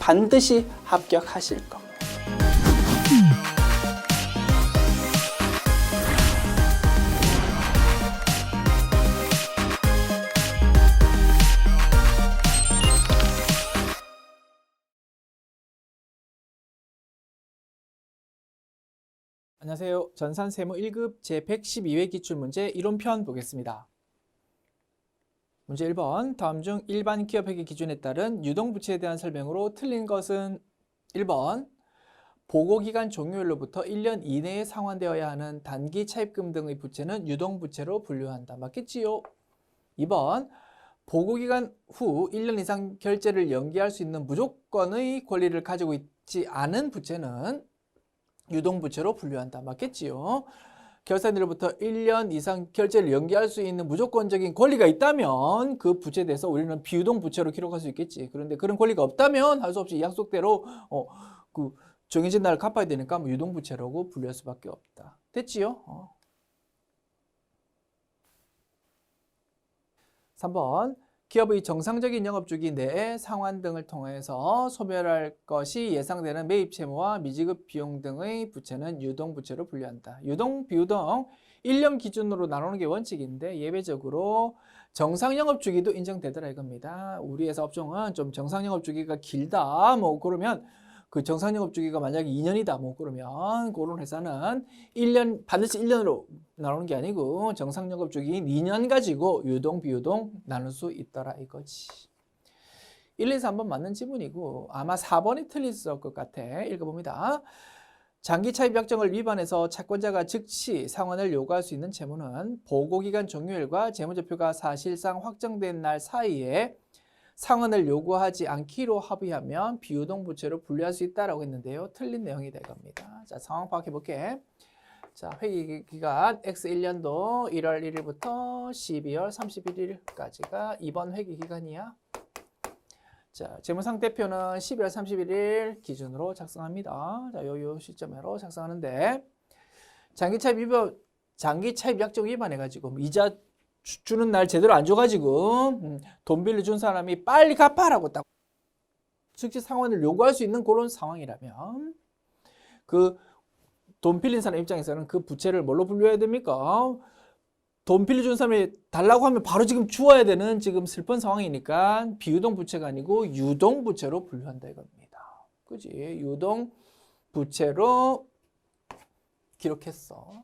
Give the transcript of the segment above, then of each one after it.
반드시 합격하실 겁니다. 안녕하세요. 전산세무 1급 제112회 기출문제 이론편 보겠습니다. 문제 1번. 다음 중 일반 기업회계 기준에 따른 유동부채에 대한 설명으로 틀린 것은 1번. 보고기간 종료일로부터 1년 이내에 상환되어야 하는 단기 차입금 등의 부채는 유동부채로 분류한다. 맞겠지요? 2번. 보고기간 후 1년 이상 결제를 연기할 수 있는 무조건의 권리를 가지고 있지 않은 부채는 유동부채로 분류한다. 맞겠지요? 결산일로부터 1년 이상 결제를 연기할 수 있는 무조건적인 권리가 있다면 그 부채에 대해서 우리는 비유동부채로 기록할 수 있겠지. 그런데 그런 권리가 없다면 할 수 없이 약속대로 그 정해진 날을 갚아야 되니까 뭐 유동부채라고 분류할 수밖에 없다. 됐지요? 3번. 기업의 정상적인 영업주기 내에 상환 등을 통해서 소멸할 것이 예상되는 매입 채무와 미지급 비용 등의 부채는 유동부채로 분류한다. 유동, 비유동 1년 기준으로 나누는 게 원칙인데 예외적으로 정상 영업주기도 인정되더라 이겁니다. 우리 회사 업종은 좀 정상 영업주기가 길다 뭐 그러면 그 정상 영업주기가 만약에 2년이다 뭐 그러면 그런 회사는 1년 반드시 1년으로 나오는 게 아니고 정상 영업주기인 2년 가지고 유동 비유동 나눌 수 있더라 이거지. 1, 2, 3번 맞는 지문이고 아마 4번이 틀렸을 것 같아. 읽어봅니다. 장기 차입 약정을 위반해서 채권자가 즉시 상환을 요구할 수 있는 채무는 보고기간 종료일과 재무제표가 사실상 확정된 날 사이에 상환을 요구하지 않기로 합의하면 비유동부채로 분류할 수 있다라고 했는데요. 틀린 내용이 될 겁니다. 자, 상황 파악해 볼게. 자, 회기 기간 X1년도 1월 1일부터 12월 31일까지가 이번 회기 기간이야. 자, 재무상태표는 12월 31일 기준으로 작성합니다. 자, 요 시점으로 작성하는데 장기 차입 약정 위반해가지고 이자 주는 날 제대로 안 줘가지고 돈 빌려준 사람이 빨리 갚아라고 딱 즉시 상환을 요구할 수 있는 그런 상황이라면 그 돈 빌린 사람 입장에서는 그 부채를 뭘로 분류해야 됩니까? 돈 빌려준 사람이 달라고 하면 바로 지금 주어야 되는 지금 슬픈 상황이니까 비유동 부채가 아니고 유동 부채로 분류한다 이겁니다. 그지? 유동 부채로 기록했어.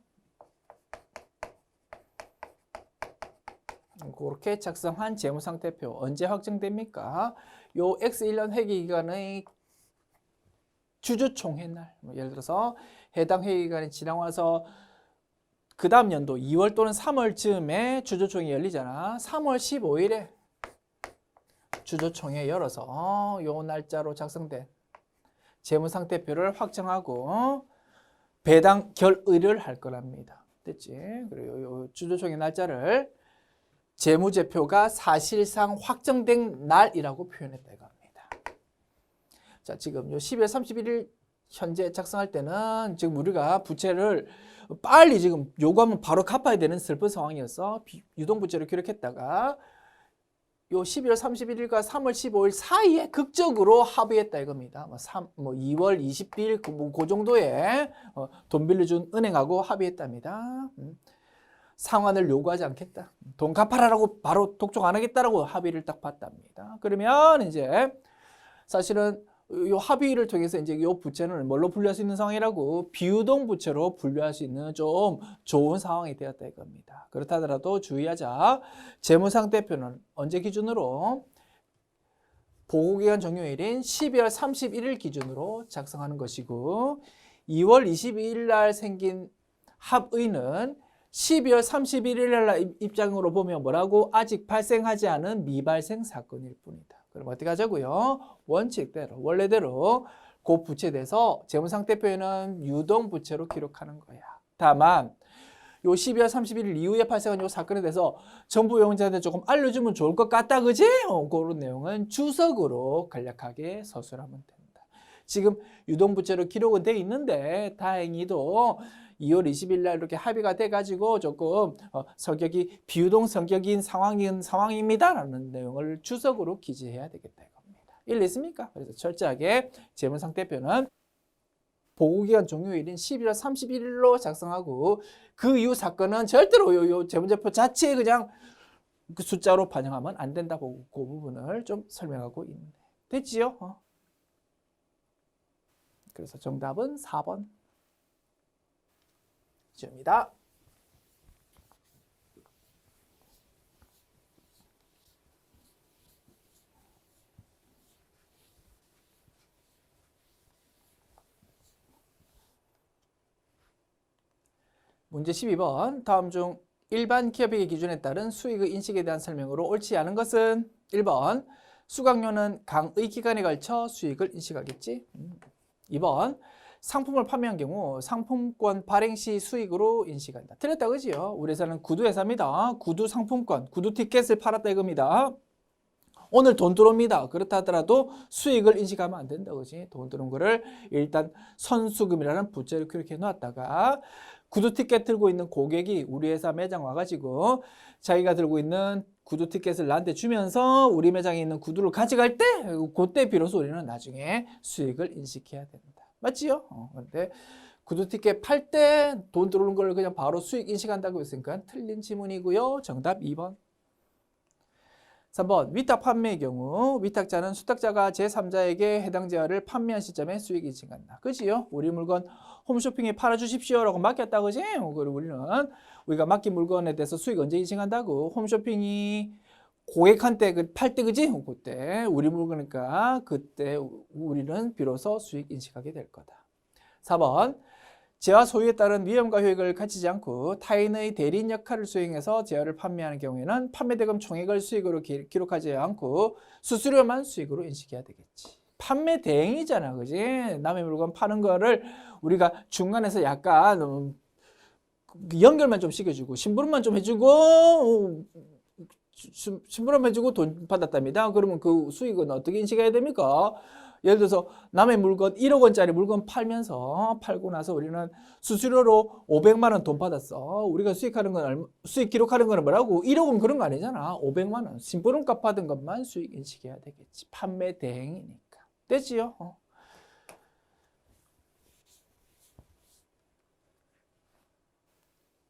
그렇게 작성한 재무상태표 언제 확정됩니까? 요 X1년 회계기간의 주주총회날 예를 들어서 해당 회계기간이 지나와서 그 다음 연도 2월 또는 3월쯤에 주주총회 열리잖아. 3월 15일에 주주총회 열어서 요 날짜로 작성된 재무상태표를 확정하고 배당 결의를 할 거랍니다. 됐지? 그리고 요 주주총회 날짜를 재무제표가 사실상 확정된 날이라고 표현했다 이겁니다. 자, 지금 요 12월 31일 현재 작성할 때는 지금 우리가 부채를 빨리 지금 요구하면 바로 갚아야 되는 슬픈 상황이어서 유동부채로 기록했다가 요 12월 31일과 3월 15일 사이에 극적으로 합의했다 이겁니다. 2월 20일 그 정도에 돈 빌려준 은행하고 합의했답니다. 상환을 요구하지 않겠다. 돈 갚아라라고 바로 독촉 안 하겠다라고 합의를 딱 봤답니다. 그러면 이제 사실은 이 합의를 통해서 이제 이 부채는 뭘로 분류할 수 있는 상황이라고 비유동 부채로 분류할 수 있는 좀 좋은 상황이 되었다 이겁니다. 그렇다 하더라도 주의하자. 재무상태표는 언제 기준으로? 보고기간 종료일인 12월 31일 기준으로 작성하는 것이고 2월 22일 날 생긴 합의는 12월 31일 날 입장으로 보면 뭐라고? 아직 발생하지 않은 미발생 사건일 뿐이다. 그럼 어떻게 하자고요? 원칙대로, 원래대로 그 부채에 대해서 재무상태표에는 유동부채로 기록하는 거야. 다만 요 12월 31일 이후에 발생한 요 사건에 대해서 정부 용자한테 조금 알려주면 좋을 것 같다, 그지? 그런 내용은 주석으로 간략하게 서술하면 됩니다. 지금 유동부채로 기록은 돼 있는데 다행히도 2월 20일 날 이렇게 합의가 돼가지고 조금 성격이 비유동 성격인 상황입니다라는 내용을 주석으로 기재해야 되겠다 이겁니다. 일리 있습니까? 그래서 철저하게 재무상태표는 보고기간 종료일인 11월 31일로 작성하고 그 이후 사건은 절대로 요 재무제표 자체에 그냥 그 숫자로 반영하면 안 된다. 그 부분을 좀 설명하고 있네. 됐지요? 그래서 정답은 4번. 입니다. 문제 12번. 다음 중 일반 기업의 기준에 따른 수익의 인식에 대한 설명으로 옳지 않은 것은 1번. 수강료는 강의 기간에 걸쳐 수익을 인식하겠지. 2번. 상품을 판매한 경우 상품권 발행 시 수익으로 인식한다. 틀렸다 그지요? 우리 회사는 구두 회사입니다. 구두 상품권, 구두 티켓을 팔았다 이겁니다. 오늘 돈 들어옵니다. 그렇다 하더라도 수익을 인식하면 안 된다 그지? 돈 들어온 거를 일단 선수금이라는 부채를 그렇게 놨다가 구두 티켓 들고 있는 고객이 우리 회사 매장 와가지고 자기가 들고 있는 구두 티켓을 나한테 주면서 우리 매장에 있는 구두를 가져갈 때 그때 비로소 우리는 나중에 수익을 인식해야 된다. 맞지요? 그런데 구두 티켓 팔 때 돈 들어오는 걸 그냥 바로 수익 인식한다고 했으니까 틀린 지문이고요. 정답 2번. 3번. 위탁 판매의 경우 위탁자는 수탁자가 제3자에게 해당 제화를 판매한 시점에 수익 인식한다. 그지요? 우리 물건 홈쇼핑에 팔아주십시오라고 맡겼다 그지? 그리고 우리가 맡긴 물건에 대해서 수익 언제 인식한다고? 홈쇼핑이 고객한테 팔 때 그지? 그때 우리 물건이니까 그때 우리는 비로소 수익 인식하게 될 거다. 4번. 제화 소유에 따른 위험과 효익을 갖추지 않고 타인의 대리인 역할을 수행해서 제화를 판매하는 경우에는 판매대금 총액을 수익으로 기록하지 않고 수수료만 수익으로 인식해야 되겠지. 판매 대행이잖아, 그지? 남의 물건 파는 거를 우리가 중간에서 약간 연결만 좀 시켜주고 심부름만 좀 해주고 심부름 해주고 돈 받았답니다. 그러면 그 수익은 어떻게 인식해야 됩니까? 예를 들어서 남의 물건 1억 원짜리 물건 팔고 나서 우리는 수수료로 500만 원 돈 받았어. 우리가 수익하는 건 수익 기록하는 거는 뭐라고? 1억은 그런 거 아니잖아. 500만 원. 심부름값 받은 것만 수익 인식해야 되겠지. 판매 대행이니까. 됐지요?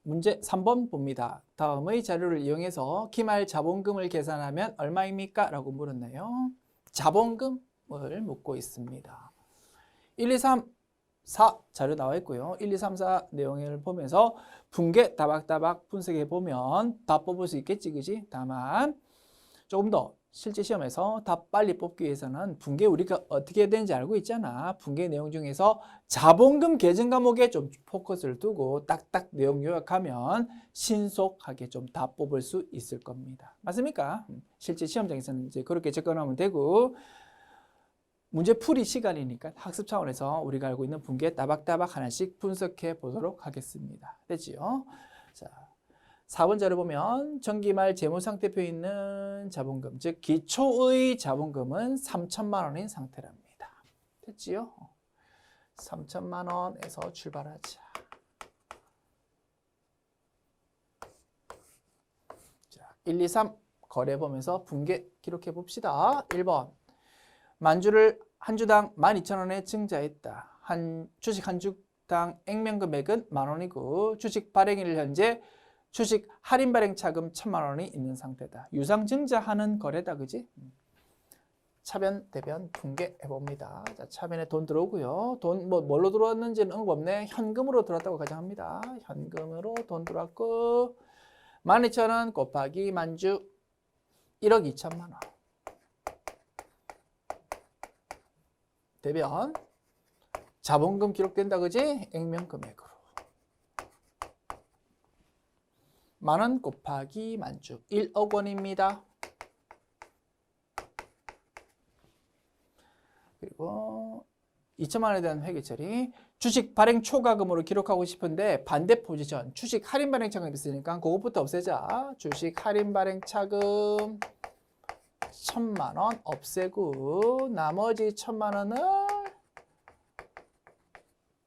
문제 3번 봅니다. 다음의 자료를 이용해서 기말 자본금을 계산하면 얼마입니까? 라고 물었네요. 자본금을 묻고 있습니다. 1, 2, 3, 4 자료 나와 있고요. 1, 2, 3, 4 내용을 보면서 분계 따박따박 분석해 보면 답 뽑을 수 있겠지, 그지? 다만 조금 더 실제 시험에서 답 빨리 뽑기 위해서는 분계 우리가 어떻게 해야 되는지 알고 있잖아. 분계 내용 중에서 자본금 계정 과목에 좀 포커스를 두고 딱딱 내용 요약하면 신속하게 좀 답 뽑을 수 있을 겁니다. 맞습니까? 실제 시험장에서는 이제 그렇게 접근하면 되고 문제 풀이 시간이니까 학습 차원에서 우리가 알고 있는 분계 따박따박 하나씩 분석해 보도록 하겠습니다. 됐지요? 자. 4번 자료 보면 정기말 재무상태표에 있는 자본금, 즉 기초의 자본금은 3천만 원인 상태랍니다. 됐지요? 3천만 원에서 출발하자. 자, 1, 2, 3 거래 보면서 분계 기록해 봅시다. 1번. 만주를 한 주당 12,000원에 증자했다. 주식 한 주당 액면 금액은 만 원이고 주식 발행일 현재 주식 할인 발행 차금 1,000만 원이 있는 상태다. 유상 증자하는 거래다, 그지? 차변, 대변 분개해 봅니다. 자, 차변에 돈 들어오고요. 돈 뭘로 들어왔는지는 없네. 현금으로 들어왔다고 가정합니다. 현금으로 돈 들어왔고 12,000원 곱하기 만주 1억 2천만 원. 대변 자본금 기록된다, 그지? 액면 금액으로. 만원 곱하기 만주 1억 원입니다. 그리고 2천만 원에 대한 회계 처리. 주식 발행 초과금으로 기록하고 싶은데 반대 포지션. 주식 할인 발행 차금 있으니까 그것부터 없애자. 주식 할인 발행 차금 1,000만 원 없애고 나머지 1,000만 원을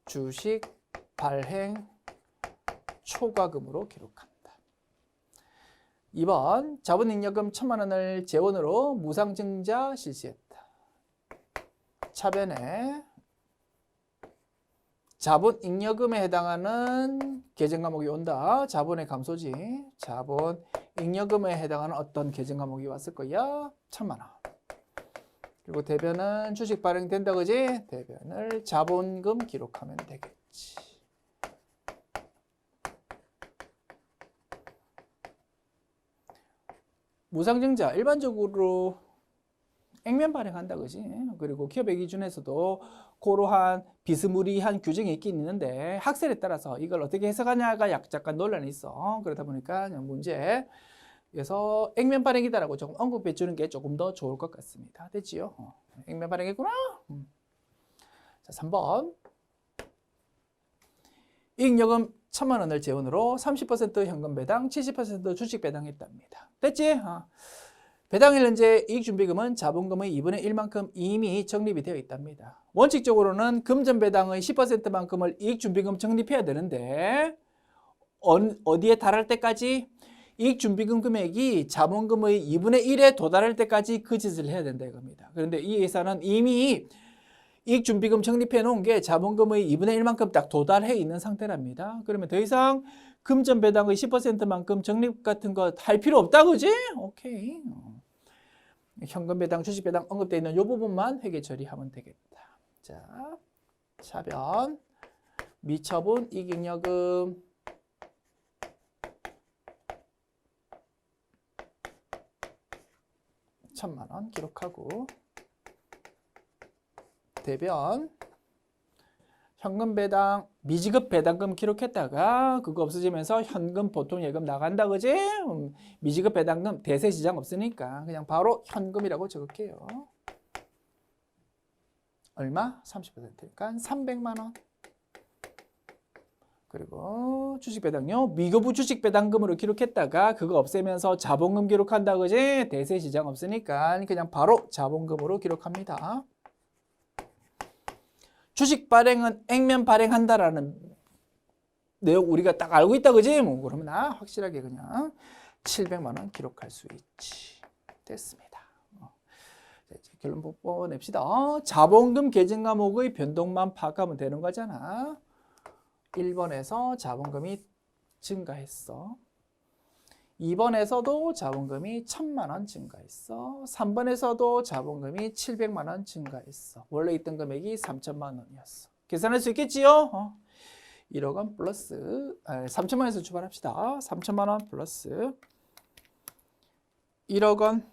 주식 발행 초과금으로 기록한다. 2번 자본잉여금 1,000만 원을 재원으로 무상증자 실시했다. 차변에 자본 잉여금에 해당하는 계정 과목이 온다. 자본의 감소지. 자본 잉여금에 해당하는 어떤 계정 과목이 왔을 거야. 1,000만 원. 그리고 대변은 주식 발행된다, 그지? 대변을 자본금 기록하면 되겠지. 무상증자 일반적으로 액면 발행한다, 그지? 그리고 기업의 기준에서도 그러한 비스무리한 규정이 있긴 있는데 학설에 따라서 이걸 어떻게 해석하냐가 약간 논란이 있어. 그러다 보니까 그냥 문제에서 액면 발행이다라고 조금 언급해 주는 게 조금 더 좋을 것 같습니다. 됐지요? 액면 발행이구나. 자, 3번. 이익여금 1,000만 원을 재원으로 30% 현금 배당, 70% 주식 배당했답니다. 됐지? 배당일 현재 이익준비금은 자본금의 2분의 1만큼 이미 적립이 되어 있답니다. 원칙적으로는 금전 배당의 10%만큼을 이익준비금 적립해야 되는데 어디에 달할 때까지? 이익준비금 금액이 자본금의 2분의 1에 도달할 때까지 그 짓을 해야 된다 이겁니다. 그런데 이 회사는 이미 이익준비금 적립해 놓은 게 자본금의 2분의 1만큼 딱 도달해 있는 상태랍니다. 그러면 더 이상 금전 배당의 10%만큼 적립 같은 거 할 필요 없다, 그지? 오케이. 현금 배당, 주식 배당 언급되어 있는 이 부분만 회계 처리하면 되겠다. 자, 차변, 미처분, 이익여금, $1,000만 기록하고, 대변, 현금 배당, 미지급 배당금 기록했다가 그거 없어지면서 현금 보통 예금 나간다, 그지? 미지급 배당금 대세 지장 없으니까 그냥 바로 현금이라고 적을게요. 얼마? 30%니까 300만 원. 그리고 주식 배당료 미거부 주식 배당금으로 기록했다가 그거 없애면서 자본금 기록한다, 그지? 대세 지장 없으니까 그냥 바로 자본금으로 기록합니다. 주식 발행은 액면 발행한다라는 내용 우리가 딱 알고 있다, 그지? 뭐 그러면 확실하게 그냥 700만 원 기록할 수 있지. 됐습니다. 자, 이제 결론 냅시다. 자본금 계정 과목의 변동만 파악하면 되는 거잖아. 1번에서 자본금이 증가했어. 2번에서도 자본금이 1,000만 원 증가했어. 3번에서도 자본금이 700만 원 증가했어. 원래 있던 금액이 3,000만 원이었어. 계산할 수 있겠지요? 1억 원 플러스 3,000만 원에서 출발합시다. 3,000만 원 플러스 1억 원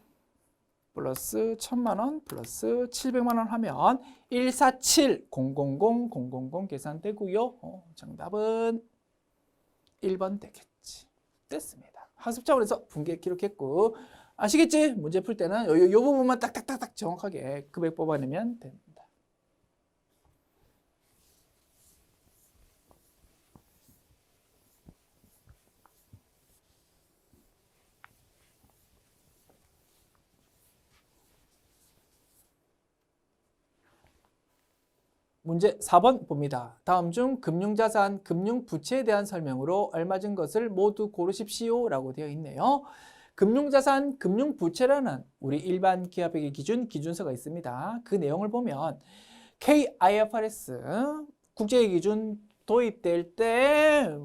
플러스 1,000만 원 플러스 700만 원 하면 147,000,000 계산되고요. 정답은 1번 되겠지. 됐습니다. 학습 차원에서 분계 기록했고 아시겠지? 문제 풀 때는 요 부분만 딱딱딱딱 정확하게 금액 뽑아내면 됩니다. 문제 4번 봅니다. 다음 중 금융자산, 금융부채에 대한 설명으로 알맞은 것을 모두 고르십시오 라고 되어 있네요. 금융자산, 금융부채라는 우리 일반 기업회계 기준, 기준서가 있습니다. 그 내용을 보면 KIFRS 국제회계 기준 도입될 때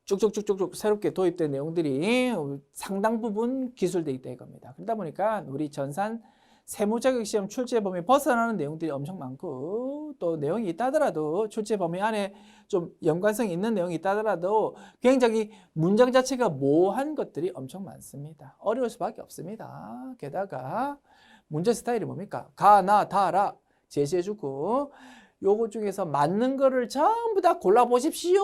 쭉쭉쭉쭉 새롭게 도입된 내용들이 상당 부분 기술되어 있다 이겁니다. 그러다 보니까 우리 전산 세무자격시험 출제 범위 벗어나는 내용들이 엄청 많고 또 내용이 있다 하더라도 출제 범위 안에 좀 연관성이 있는 내용이 있다 하더라도 굉장히 문장 자체가 모호한 것들이 엄청 많습니다. 어려울 수밖에 없습니다. 게다가 문제 스타일이 뭡니까? 가, 나, 다라 제시해주고 요거 중에서 맞는 거를 전부 다 골라보십시오.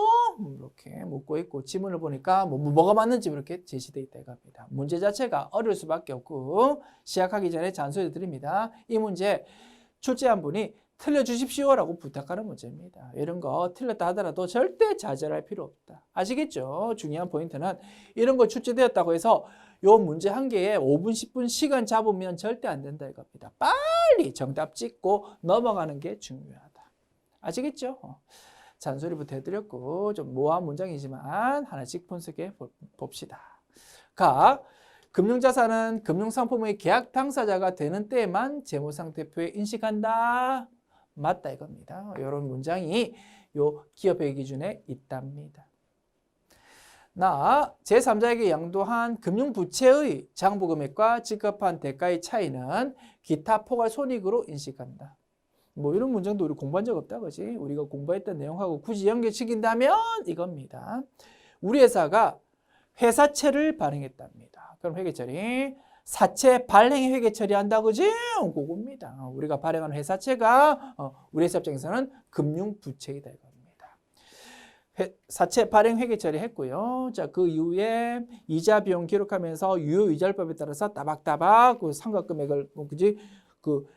이렇게 묻고 있고 지문을 보니까 뭐가 맞는지 이렇게 제시되어 있다 이겁니다. 문제 자체가 어려울 수밖에 없고 시작하기 전에 잔소리 드립니다. 이 문제 출제한 분이 틀려주십시오라고 부탁하는 문제입니다. 이런 거 틀렸다 하더라도 절대 좌절할 필요 없다. 아시겠죠? 중요한 포인트는 이런 거 출제되었다고 해서 요 문제 한 개에 5분, 10분 시간 잡으면 절대 안 된다 이겁니다. 빨리 정답 찍고 넘어가는 게 중요하다. 아시겠죠? 잔소리부터 해드렸고 좀 모호한 문장이지만 하나씩 분석해 봅시다. 각 금융자산은 금융상품의 계약 당사자가 되는 때에만 재무상태표에 인식한다. 맞다 이겁니다. 이런 문장이 요 기업회계 기준에 있답니다. 제3자에게 양도한 금융부채의 장부금액과 지급한 대가의 차이는 기타 포괄손익으로 인식한다. 뭐 이런 문장도 우리 공부한 적 없다 그지? 우리가 공부했던 내용하고 굳이 연결시킨다면 이겁니다. 우리 회사가 회사채를 발행했답니다. 그럼 회계처리 사채 발행 회계 처리한다 그지? 그겁니다. 우리가 발행한 회사채가 우리 회사 입장에서는 금융부채이다 이겁니다. 사채 발행 회계 처리했고요. 자, 그 이후에 이자 비용 기록하면서 유효이자율법에 따라서 따박따박 그 상각금액을 그지? 그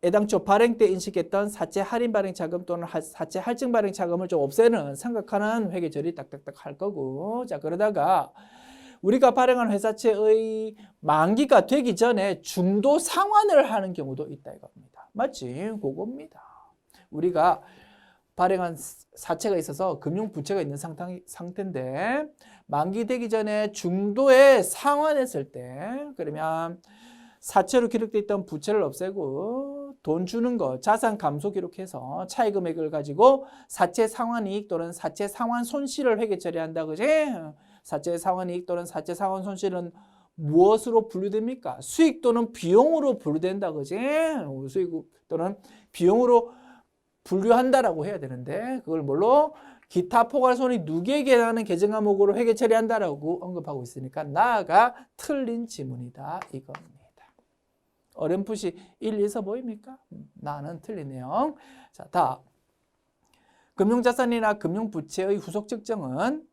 애당초 발행 때 인식했던 사채 할인 발행 자금 또는 사채 할증 발행 자금을 좀 없애는 생각하는 회계 처리 딱딱딱 할 거고. 자, 그러다가 우리가 발행한 회사채의 만기가 되기 전에 중도 상환을 하는 경우도 있다 이겁니다. 맞지? 그겁니다. 우리가 발행한 사채가 있어서 금융부채가 있는 상태인데 만기 되기 전에 중도에 상환했을 때 그러면 사채로 기록되어 있던 부채를 없애고 돈 주는 거 자산 감소 기록해서 차이 금액을 가지고 사채 상환 이익 또는 사채 상환 손실을 회계 처리한다 그지? 사채 상환 이익 또는 사채 상환 손실은 무엇으로 분류됩니까? 수익 또는 비용으로 분류된다 그지? 수익 또는 비용으로 분류한다라고 해야 되는데 그걸 뭘로? 기타 포괄손익 누계에 해당하는 계정 과목으로 회계 처리한다라고 언급하고 있으니까 나아가 틀린 지문이다 이겁니다. 어렴풋이 1, 2서 보입니까? 나는 틀린 내용. 자, 다 금융자산이나 금융부채의 후속 측정은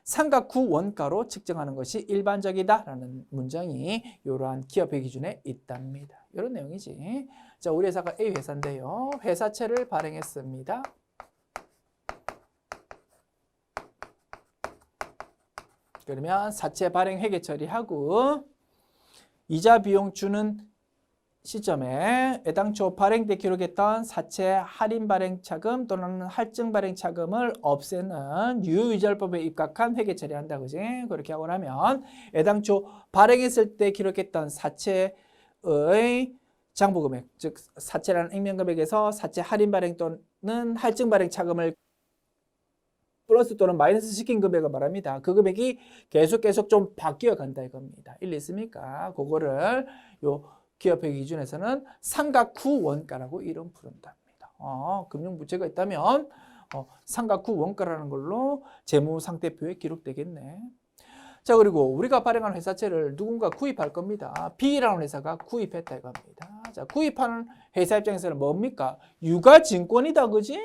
상각 후 원가로 측정하는 것이 일반적이다라는 문장이 이러한 기업회계 기준에 있답니다. 이런 내용이지. 자, 우리 회사가 A 회사인데요. 회사채를 발행했습니다. 그러면 사채 발행 회계 처리하고 이자 비용 주는 시점에 애당초 발행 때 기록했던 사채 할인 발행 차금 또는 할증 발행 차금을 없애는 유효이자율법에 입각한 회계 처리한다 그지? 그렇게 하고 나면 애당초 발행했을 때 기록했던 사채의 장부금액, 즉 사채라는 액면금액에서 사채 할인 발행 또는 할증 발행 차금을 플러스 또는 마이너스 시킨 금액을 말합니다. 그 금액이 계속 좀 바뀌어 간다 이겁니다. 일리 있습니까? 그거를 요 기업회계 기준에서는 상각 후 원가라고 이름 부른답니다. 금융부채가 있다면 상각 후 원가라는 걸로 재무상태표에 기록되겠네. 자, 그리고 우리가 발행한 회사채를 누군가 구입할 겁니다. B라는 회사가 구입했다 이겁니다. 자, 구입하는 회사 입장에서는 뭡니까? 유가증권이다 그지?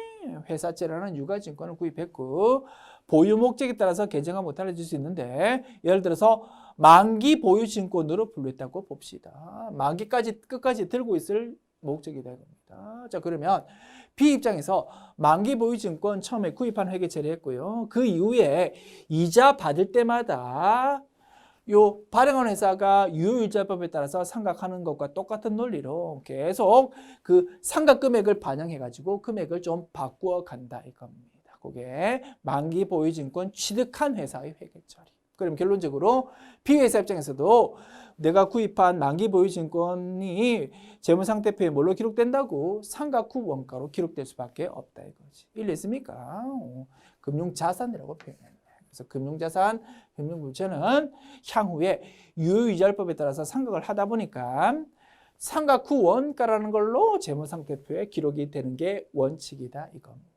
회사채라는 유가증권을 구입했고 보유 목적에 따라서 계정화 못 달라질 수 있는데 예를 들어서 만기 보유 증권으로 분류했다고 봅시다. 만기까지 끝까지 들고 있을 목적이다 이겁니다. 자, 그러면 B 입장에서 만기 보유 증권 처음에 구입한 회계 처리했고요. 그 이후에 이자 받을 때마다 요 발행한 회사가 유효이자법에 따라서 상각하는 것과 똑같은 논리로 계속 그 상각 금액을 반영해 가지고 금액을 좀 바꾸어 간다 이겁니다. 그게 만기 보유 증권 취득한 회사의 회계 처리. 그럼 결론적으로 B회사 입장에서도 내가 구입한 만기 보유 증권이 재무상태표에 뭘로 기록된다고? 상각 후 원가로 기록될 수밖에 없다 이거지. 일리 있습니까? 금융자산이라고 표현해요. 그래서 금융자산, 금융부채는 향후에 유효이자율법에 따라서 상각을 하다 보니까 상각 후 원가라는 걸로 재무상태표에 기록이 되는 게 원칙이다 이겁니다.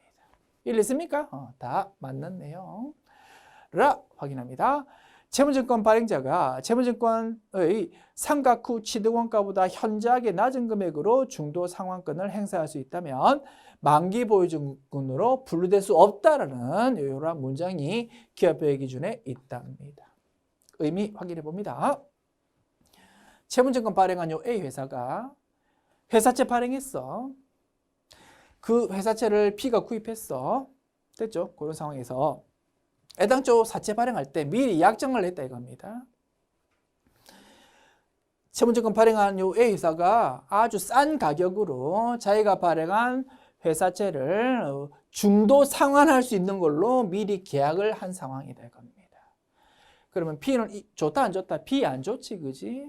일리 있습니까? 다 맞는 내용. 라 확인합니다. 채무증권 발행자가 채무증권의 상각 후 취득원가보다 현저하게 낮은 금액으로 중도 상환권을 행사할 수 있다면 만기 보유증권으로 분류될 수 없다라는 이러한 문장이 기업회계 기준에 있답니다. 의미 확인해 봅니다. 채무증권 발행한 요 A 회사가 회사채 발행했어. 그 회사채를 B가 구입했어. 됐죠? 그런 상황에서 애당초 사채 발행할 때 미리 약정을 했다 이겁니다. 채무증권 발행한 요 A 회사가 아주 싼 가격으로 자기가 발행한 회사채를 중도 상환할 수 있는 걸로 미리 계약을 한 상황이다 이겁니다. 그러면 P는 좋다 안 좋다? B 안 좋지, 그지?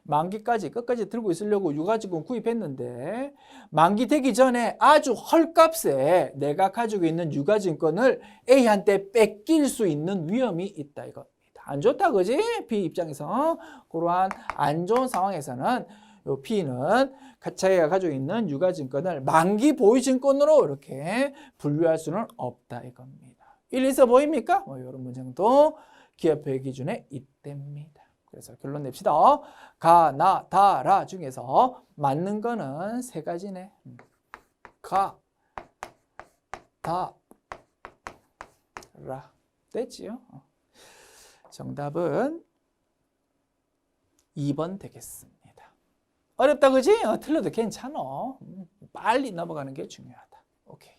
만기까지 끝까지 들고 있으려고 유가증권 구입했는데 만기 되기 전에 아주 헐값에 내가 가지고 있는 유가증권을 A한테 뺏길 수 있는 위험이 있다 이겁니다. 안 좋다, 그지? B 입장에서 그러한 안 좋은 상황에서는 요 B는 자기가 가지고 있는 유가증권을 만기 보유증권으로 이렇게 분류할 수는 없다 이겁니다. 일리 있어 보입니까? 이런 문장도 기업회계 기준에 있답니다. 그래서 결론 냅시다. 가, 나, 다, 라 중에서 맞는 거는 세 가지네. 가, 다, 라. 됐지요? 정답은 2번 되겠습니다. 어렵다, 그지? 틀려도 괜찮아. 빨리 넘어가는 게 중요하다. 오케이.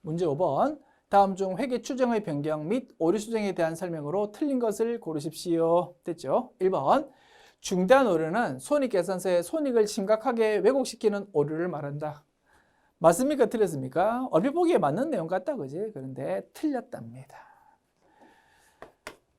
문제 5번. 다음 중 회계 추정의 변경 및 오류 수정에 대한 설명으로 틀린 것을 고르십시오. 됐죠? 1번. 중대한 오류는 손익계산서에 손익을 심각하게 왜곡시키는 오류를 말한다. 맞습니까? 틀렸습니까? 얼핏 보기에 맞는 내용 같다, 그지? 그런데 틀렸답니다.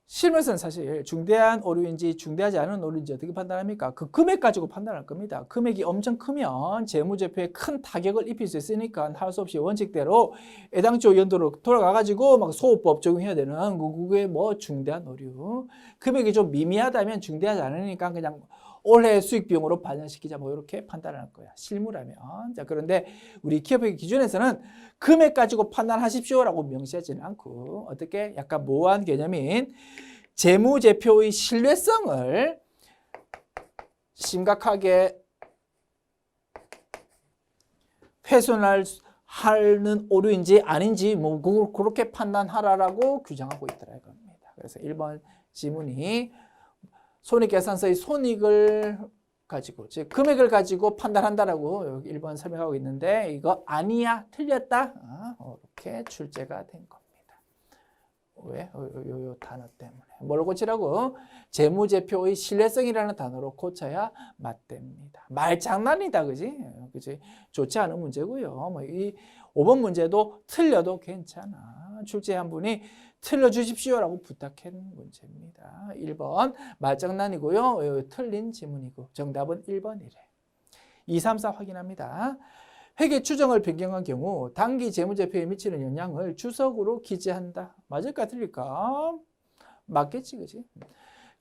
실무에서는 사실 중대한 오류인지 중대하지 않은 오류인지 어떻게 판단합니까? 그 금액 가지고 판단할 겁니다. 금액이 엄청 크면 재무제표에 큰 타격을 입힐 수 있으니까 할 수 없이 원칙대로 애당초 연도로 돌아가가지고 막 소호법 적용해야 되는 그게 뭐 중대한 오류. 금액이 좀 미미하다면 중대하지 않으니까 그냥 올해 수익 비용으로 반영시키자 뭐 이렇게 판단할 거야. 실무라면. 자, 그런데 우리 기업회계 기준에서는 금액 가지고 판단하십시오라고 명시하지는 않고 어떻게 약간 모호한 개념인 재무제표의 신뢰성을 심각하게 훼손하는 오류인지 아닌지 뭐 그렇게 판단하라라고 규정하고 있더라 이겁니다. 그래서 1번 지문이 손익계산서의 손익을 가지고 즉 금액을 가지고 판단한다라고 여기 1번 설명하고 있는데 이거 아니야 틀렸다 이렇게 출제가 된 겁니다. 왜? 요 단어 때문에 뭘 고치라고? 재무제표의 신뢰성이라는 단어로 고쳐야 맞답니다. 말장난이다, 그지? 그지? 좋지 않은 문제고요. 뭐 이 5번 문제도 틀려도 괜찮아. 출제한 분이 틀려주십시오라고 부탁한 문제입니다. 1번 말장난이고요. 틀린 지문이고 정답은 1번이래. 2, 3, 4 확인합니다. 회계 추정을 변경한 경우 당기 재무제표에 미치는 영향을 주석으로 기재한다. 맞을까 틀릴까? 맞겠지, 그지?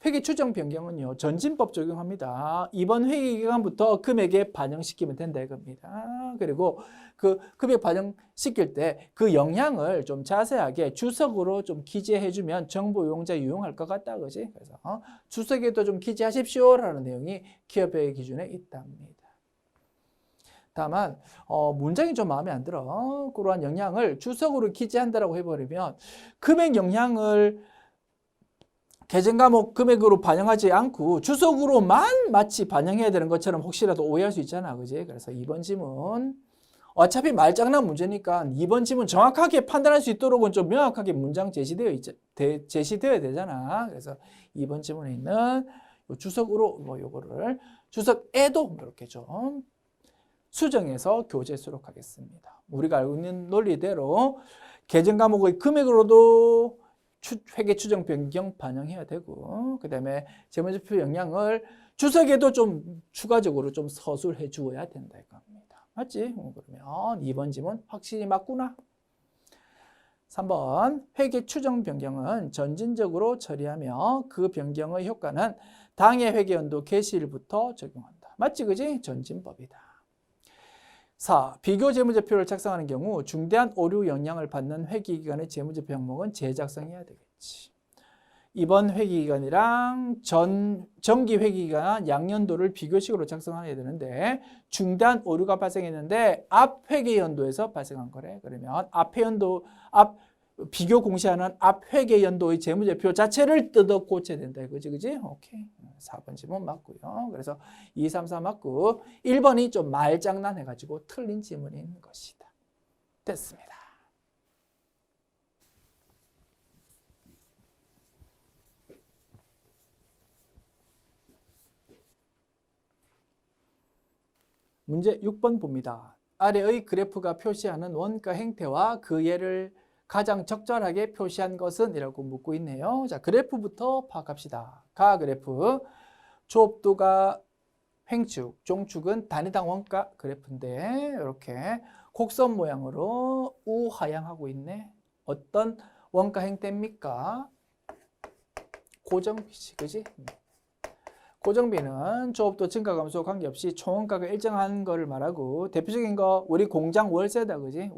회계 추정 변경은요 전진법 적용합니다. 이번 회계 기간부터 금액에 반영시키면 된다 이겁니다. 그리고 그 금액 반영시킬 때 그 영향을 좀 자세하게 주석으로 좀 기재해주면 정보 이용자 유용할 것 같다, 그지? 그래서 주석에도 좀 기재하십시오라는 내용이 기업회계 기준에 있답니다. 다만 문장이 좀 마음에 안 들어. 그러한 영향을 주석으로 기재한다라고 해버리면 금액 영향을 계정 과목 금액으로 반영하지 않고 주석으로만 마치 반영해야 되는 것처럼 혹시라도 오해할 수 있잖아, 그지? 그래서 2번 지문 어차피 말장난 문제니까 2번 지문 정확하게 판단할 수 있도록은 좀 명확하게 문장 제시되어야 되잖아. 그래서 2번 지문에 있는 주석으로 뭐 요거를 주석에도 이렇게 좀 수정해서 교재 수록하겠습니다. 우리가 알고 있는 논리대로 계정 과목의 금액으로도 회계 추정 변경 반영해야 되고 그 다음에 재무제표 영향을 주석에도 좀 추가적으로 좀 서술해 주어야 된다 이겁니다. 맞지? 그러면 2번 지문 확실히 맞구나. 3번 회계 추정 변경은 전진적으로 처리하며 그 변경의 효과는 당해 회계연도 개시일부터 적용한다. 맞지, 그지? 전진법이다. 4. 비교 재무제표를 작성하는 경우 중대한 오류 영향을 받는 회계기간의 재무제표 항목은 재작성해야 되겠지. 이번 회계기간이랑 정기 회계기간 양년도를 비교식으로 작성해야 되는데 중대한 오류가 발생했는데 앞 회계연도에서 발생한 거래. 그러면 비교 공시하는 앞 회계연도의 재무제표 자체를 뜯어 고쳐야 된다. 그지, 그지? 오케이. 4번 지문 맞고요. 그래서 2, 3, 4 맞고 1번이 좀 말장난 해가지고 틀린 지문인 것이다. 됐습니다. 문제 6번 봅니다. 아래의 그래프가 표시하는 원가 행태와 그 예를 가장 적절하게 표시한 것은? 이라고 묻고 있네요. 자, 그래프부터 파악합시다. 가 그래프, 조업도가 횡축, 종축은 단위당 원가 그래프인데 이렇게 곡선 모양으로 우하향하고 있네. 어떤 원가 행태입니까? 고정비지, 그지? 고정비는 조업도 증가 감소 관계없이 총원가가 일정한 거를 말하고, 대표적인 거 우리 공장 월세다, 그지?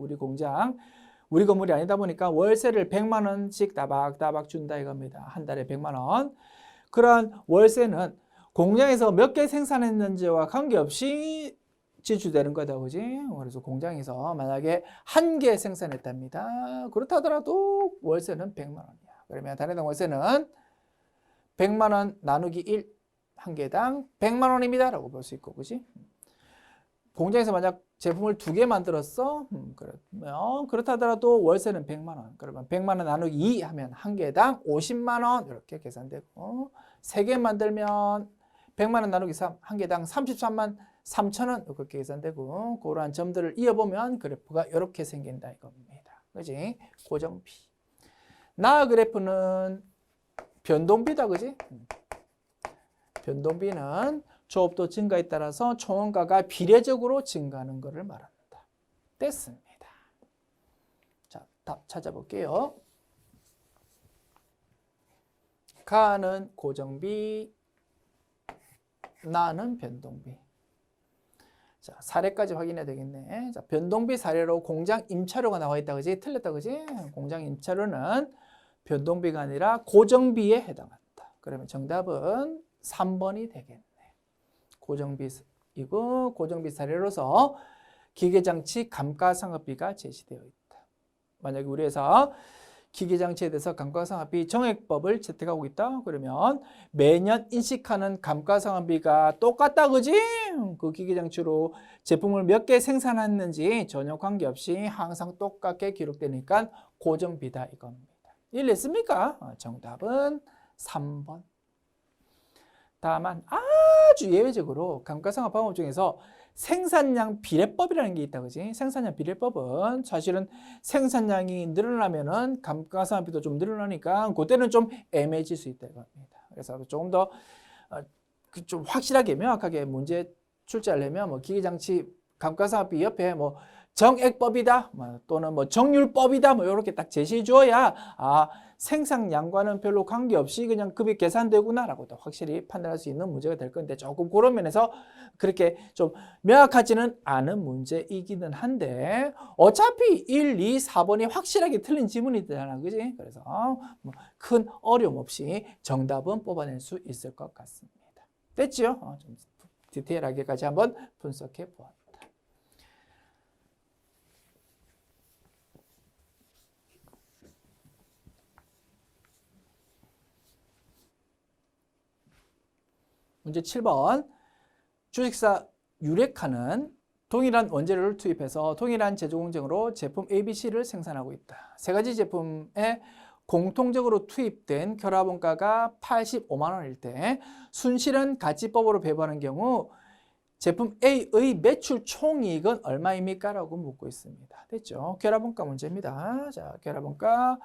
우리 건물이 아니다 보니까 월세를 100만 원씩 따박따박 준다 이겁니다. 한 달에 100만 원. 그러한 월세는 공장에서 몇 개 생산했는지와 관계없이 지출되는 거다, 그지? 그래서 공장에서 만약에 한 개 생산했답니다. 그렇다 하더라도 월세는 100만 원이야. 그러면 단위당 월세는 100만 원 나누기 1, 한 개당 100만 원입니다. 라고 볼 수 있고, 그지? 공장에서 만약 제품을 2개 만들었어? 그러면 그렇다 하더라도 월세는 100만 원. 그러면 100만 원 나누기 2 하면 한 개당 50만 원 이렇게 계산되고, 3개 만들면 100만 원 나누기 3, 한 개당 33만 3천 원 이렇게 계산되고, 그러한 점들을 이어보면 그래프가 이렇게 생긴다 이겁니다. 그지? 고정비. 나 그래프는 변동비다, 그지? 변동비는 조업도 증가에 따라서 총원가가 비례적으로 증가하는 것을 말합니다. 됐습니다. 자, 답 찾아볼게요. 가는 고정비, 나는 변동비. 자, 사례까지 확인해야 되겠네. 자, 변동비 사례로 공장 임차료가 나와 있다, 그지? 틀렸다, 그지? 공장 임차료는 변동비가 아니라 고정비에 해당한다. 그러면 정답은 3번이 되겠네. 고정비이고, 고정비 사례로서 기계장치 감가상각비가 제시되어 있다. 만약에 우리 회사 기계장치에 대해서 감가상각비 정액법을 채택하고 있다. 그러면 매년 인식하는 감가상각비가 똑같다, 그지? 그 기계장치로 제품을 몇 개 생산했는지 전혀 관계없이 항상 똑같게 기록되니까 고정비다 이겁니다. 이해했습니까? 정답은 3번. 다만 아주 예외적으로 감가상각 방법 중에서 생산량 비례법이라는 게 있다, 그지? 생산량 비례법은 사실은 생산량이 늘어나면은 감가상각비도 좀 늘어나니까 그때는 좀 애매해질 수 있다 이겁니다. 그래서 조금 더 좀 확실하게 명확하게 문제 출제하려면 뭐 기계장치 감가상각비 옆에 뭐 정액법이다, 또는 뭐 정률법이다, 뭐 이렇게 딱 제시해 주어야 생산량과는 별로 관계없이 그냥 급이 계산되구나라고 또 확실히 판단할 수 있는 문제가 될 건데, 조금 그런 면에서 그렇게 좀 명확하지는 않은 문제이기는 한데, 어차피 1, 2, 4번이 확실하게 틀린 지문이잖아, 그지? 그래서 뭐 큰 어려움 없이 정답은 뽑아낼 수 있을 것 같습니다. 됐죠? 좀 디테일하게까지 한번 분석해 보았다. 문제 7번. 주식사 유레카는 동일한 원재료를 투입해서 동일한 제조 공정으로 제품 ABC를 생산하고 있다. 세 가지 제품에 공통적으로 투입된 결합원가가 85만 원일 때 순실현 가치법으로 배분하는 경우 제품 A의 매출 총이익은 얼마입니까? 라고 묻고 있습니다. 됐죠? 결합원가 문제입니다. 자, 결합원가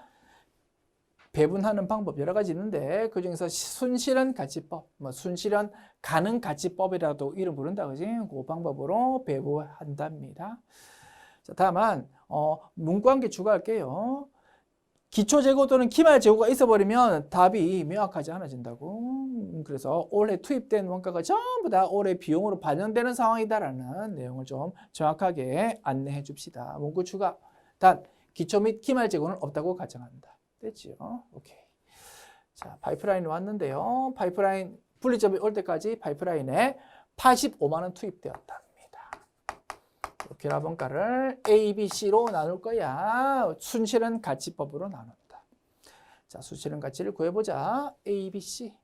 배분하는 방법 여러 가지 있는데, 그중에서 순실현 가치법, 순실현 가능 가치법이라도 이름 부른다, 그지? 그 방법으로 배분한답니다. 자, 다만 문구 한 개 추가할게요. 기초재고 또는 기말재고가 있어버리면 답이 명확하지 않아진다고. 그래서 올해 투입된 원가가 전부 다 올해 비용으로 반영되는 상황이다라는 내용을 좀 정확하게 안내해 줍시다. 문구 추가. 단 기초 및 기말재고는 없다고 가정한다. 됐지요? 오케이. 자, 파이프라인 왔는데요. 파이프라인 분리점이 올 때까지 파이프라인에 85만 원 투입되었답니다. 결합원가를 A, B, C로 나눌 거야. 순실현 가치법으로 나눈다. 자, 순실현 가치를 구해보자. A, B, C.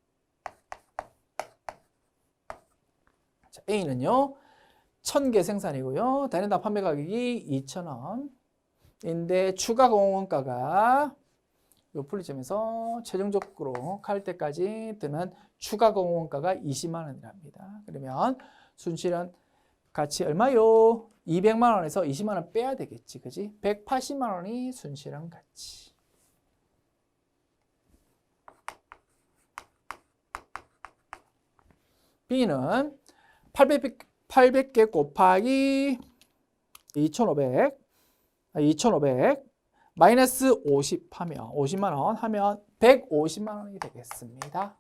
자, A는요, 1000개 생산이고요. 단위당 판매 가격이 2,000원인데 추가 공원가가 요 분리점에서 최종적으로 갈 때까지 드는 추가 공원가가 20만 원이랍니다. 그러면 순실현 같이 얼마요? 200만 원에서 20만 원 빼야 되겠지. 그지? 180만 원이 순실한 가치. B는 800개 곱하기 2500 마이너스 50 하면 50만 원 하면 150만 원이 되겠습니다.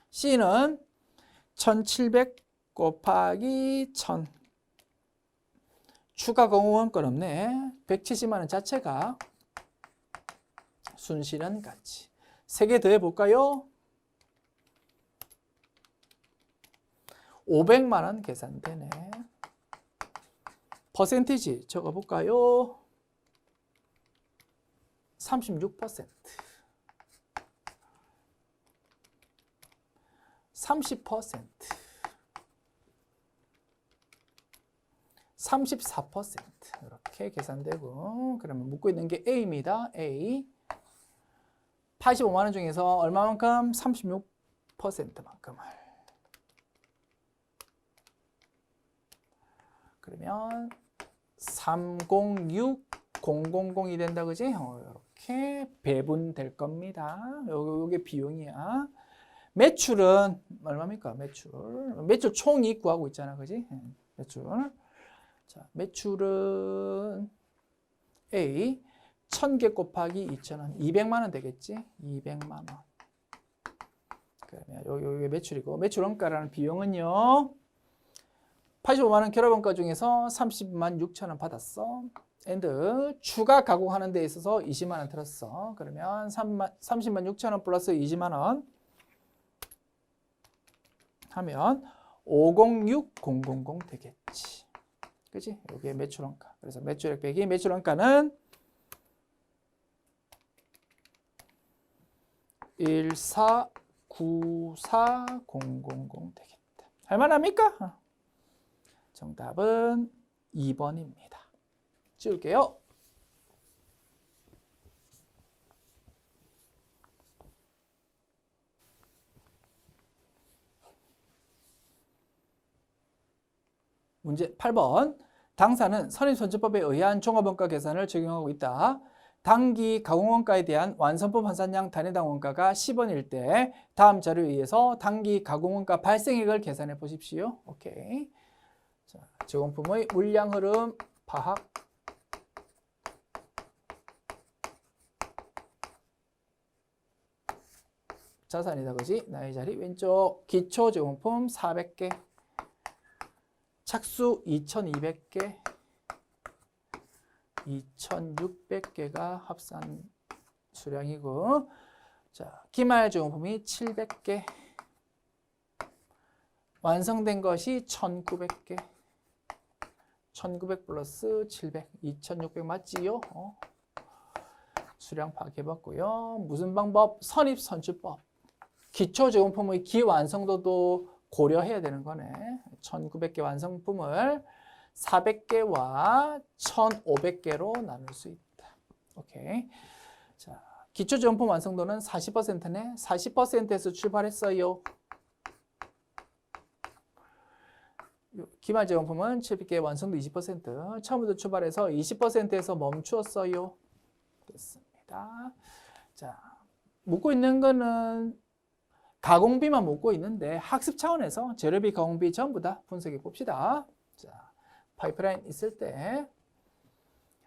C는 1700 곱하기 1000 추가 공원권 없네. 170만 원 자체가 순실한 가치. 3개 더해 볼까요? 500만 원 계산되네. 퍼센티지 적어 볼까요? 36%. 30%. 34% 이렇게 계산되고, 그러면 묻고 있는 게 A입니다. A 85만 원 중에서 얼마만큼? 36%만큼을. 그러면 306000이 된다, 그지? 이렇게 배분될 겁니다. 요게 비용이야. 매출은 얼마입니까? 매출 총이익 구하고 있잖아, 그지? 매출. 자, 매출은 A 1000개 곱하기 2000원 200만 원 되겠지? 200만 원. 그러면 요게 매출이고, 매출 원가라는 비용은요 85만 원 결합원가 중에서 30만 6천 원 받았어. 엔드 추가 가공하는 데 있어서 20만 원 들었어. 그러면 30만 6천 원 플러스 20만 원 하면 506000 되겠지. 그지? 여기에 매출 원가. 그래서 매출액 빼기 매출 원가는 1494000 되겠다. 할만합니까? 정답은 2번입니다. 지울게요. 문제 8번. 당사는 선입선출법에 의한 종합원가 계산을 적용하고 있다. 당기 가공원가에 대한 완성품 환산량 단위당 원가가 10원일 때 다음 자료에 의해서 당기 가공원가 발생액을 계산해 보십시오. 오케이. 자, 제공품의 물량 흐름 파악. 자산이다, 그지? 나의 자리 왼쪽. 기초 제공품 400개. 착수 2200개. 2600개가 합산 수량이고, 자, 기말 제공품이 700개. 완성된 것이 1900개. 1900 플러스 700, 2600 맞지요? 수량 파악해봤고요. 무슨 방법? 선입선출법. 기초제공품의 기완성도도 고려해야 되는 거네. 1900개 완성품을 400개와 1500개로 나눌 수 있다. 오케이. 자, 기초제공품 완성도는 40%네. 40%에서 출발했어요. 기말제공품은 700개 완성도 20%. 처음부터 출발해서 20%에서 멈추었어요. 됐습니다. 자, 묻고 있는 거는 가공비만 묻고 있는데 학습 차원에서 재료비, 가공비 전부 다 분석해 봅시다. 자, 파이프라인 있을 때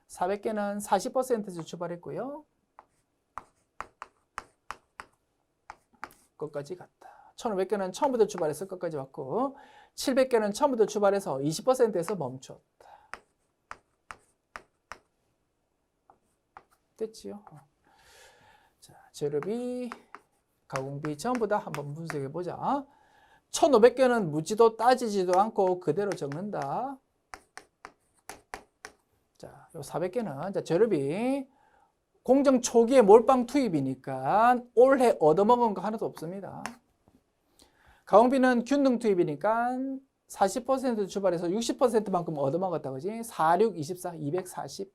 400개는 40%에서 출발했고요. 끝까지 갔다. 1500개는 처음부터 출발해서 끝까지 왔고, 700개는 처음부터 출발해서 20%에서 멈췄다. 됐지요? 자, 재료비, 가공비 전부 다 한번 분석해 보자. 1500개는 묻지도 따지지도 않고 그대로 적는다. 자, 요 400개는 자, 재료비 공정 초기에 몰빵 투입이니까 올해 얻어먹은 거 하나도 없습니다. 가공비는 균등 투입이니까 40% 출발해서 60%만큼 얻어먹었다, 그지? 46, 24, 240.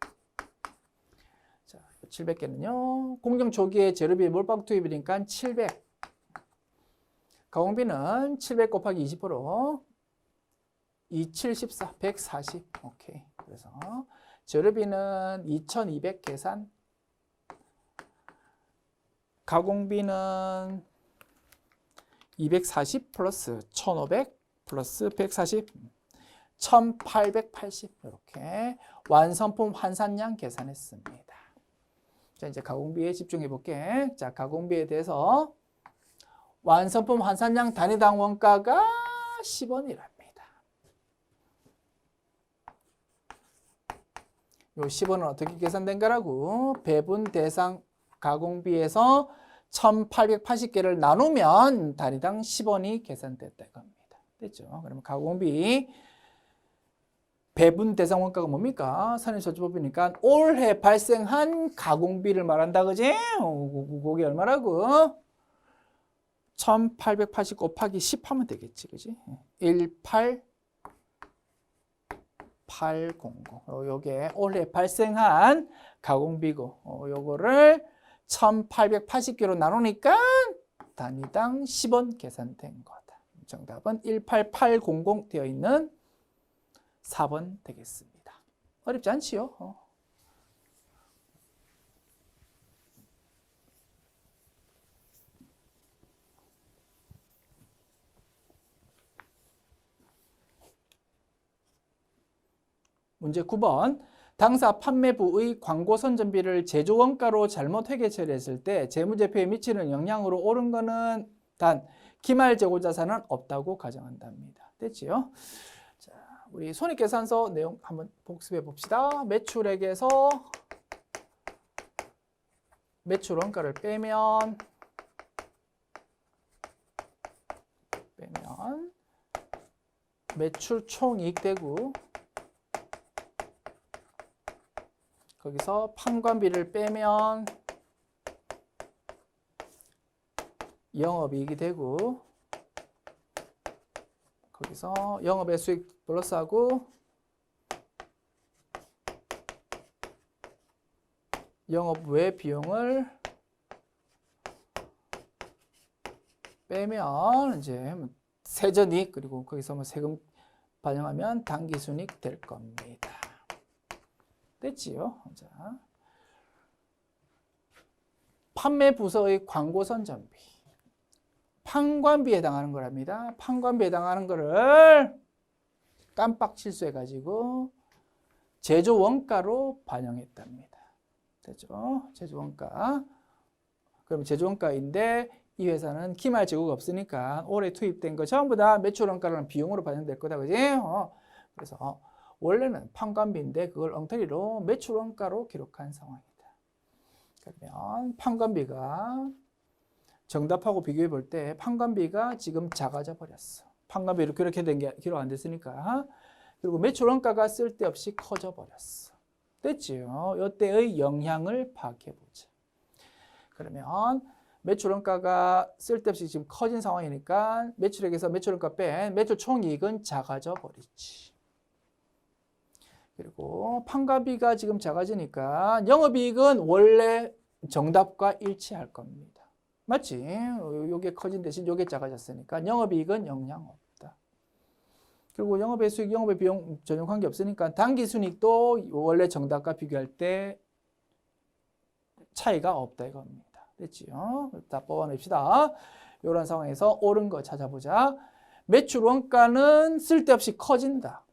자, 700개는요. 공정 초기에 재료비 몰빵 투입이니까 700. 700 곱하기 20%. 700 274, 140. 오케이. 그래서 재료비는 2200 계산. 가공비는 240 플러스 1500 플러스 140, 1880 이렇게 완성품 환산량 계산했습니다. 자, 이제 가공비에 집중해 볼게. 자, 가공비에 대해서 완성품 환산량 단위당 원가가 10원이랍니다. 요 10원은 어떻게 계산된 거라고? 배분 대상 가공비에서 1880개를 나누면 단위당 10원이 계산됐다 겁니다. 됐죠? 그러면 가공비 배분 대상 원가가 뭡니까? 산입소지법이니까 올해 발생한 가공비를 말한다, 그지? 그게 얼마라고? 1880 곱하기 10 하면 되겠지, 그지? 18800. 요게 올해 발생한 가공비고, 요거를 1880개로 나누니까 단위당 10원 계산된 거다. 정답은 18800 되어 있는 4번 되겠습니다. 어렵지 않지요? 문제 9번. 당사 판매부의 광고 선전비를 제조원가로 잘못 회계 처리했을 때 재무제표에 미치는 영향으로 옳은 거는 단 기말 재고자산은 없다고 가정한답니다. 됐지요? 자, 우리 손익계산서 내용 한번 복습해 봅시다. 매출액에서 매출원가를 빼면 매출 총이익 되고 거기서 판관비를 빼면 영업이익이 되고 거기서 영업의 수익 플러스하고 영업 외 비용을 빼면 이제 세전이익 그리고 거기서 뭐 세금 반영하면 당기순이익 될 겁니다. 됐지요? 자, 판매 부서의 광고 선전비. 판관비에 해당하는 거랍니다. 판관비에 해당하는 거를 깜빡 실수해가지고 제조 원가로 반영했답니다. 됐죠? 제조 원가. 그럼 제조 원가인데 이 회사는 기말 재고가 없으니까 올해 투입된 거 전부 다 매출 원가라는 비용으로 반영될 거다, 그지? 그래서 원래는 판관비인데 그걸 엉터리로 매출 원가로 기록한 상황이다. 그러면 판관비가 정답하고 비교해 볼 때 판관비가 지금 작아져 버렸어. 판관비로 그렇게 된 게 기록 안 됐으니까. 그리고 매출 원가가 쓸데없이 커져 버렸어. 됐지요? 이때의 영향을 파악해 보자. 그러면 매출 원가가 쓸데없이 지금 커진 상황이니까 매출액에서 매출 원가 뺀 매출 총이익은 작아져 버리지. 그리고 판관비가 지금 작아지니까 영업이익은 원래 정답과 일치할 겁니다. 맞지? 요게 커진 대신 요게 작아졌으니까 영업이익은 영향 없다. 그리고 영업의 수익, 영업의 비용 전혀 관계없으니까 당기순이익도 원래 정답과 비교할 때 차이가 없다 이겁니다. 됐지요? 다 뽑아냅시다. 이런 상황에서 옳은 거 찾아보자. 매출 원가는 쓸데없이 커진다.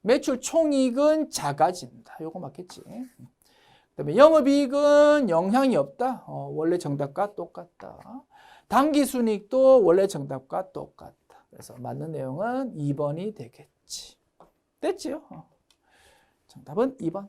매출 총이익은 작아진다. 요거 맞겠지? 그다음에 영업이익은 영향이 없다. 원래 정답과 똑같다. 당기순이익도 원래 정답과 똑같다. 그래서 맞는 내용은 2번이 되겠지. 됐지요? 정답은 2번.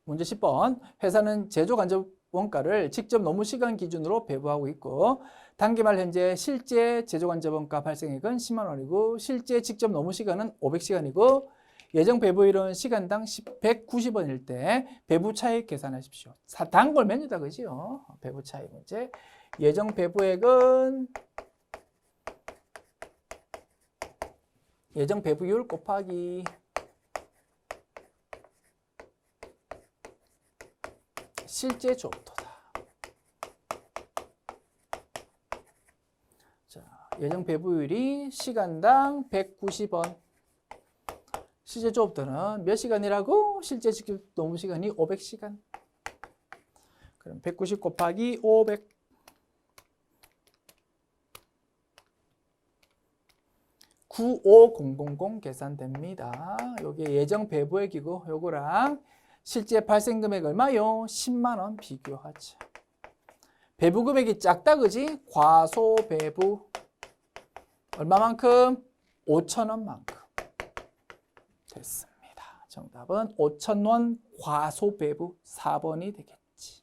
문제 10번. 회사는 제조 간접 원가를 직접 노무 시간 기준으로 배부하고 있고 단기말 현재 실제 제조 간접 원가 발생액은 10만 원이고 실제 직접 노무 시간은 500시간이고 예정 배부일은 시간당 190원일 때 배부 차익 계산하십시오. 단골 메뉴다, 그지요? 배부 차익 문제. 예정 배부액은 예정 배부율 곱하기 실제 조업도다. 자, 예정 배부율이 시간당 190원. 실제 조업도는 몇 시간이라고? 실제 직접 노무 시간이 500시간. 그럼 190 곱하기 500. 95000 계산됩니다. 요게 예정 배부액이고 요거랑 실제 발생 금액 얼마요? 10만 원 비교하자. 배부 금액이 작다 그지? 과소 배부 얼마만큼? 5,000원만큼. 됐습니다. 정답은 5,000원 과소 배부 4번이 되겠지.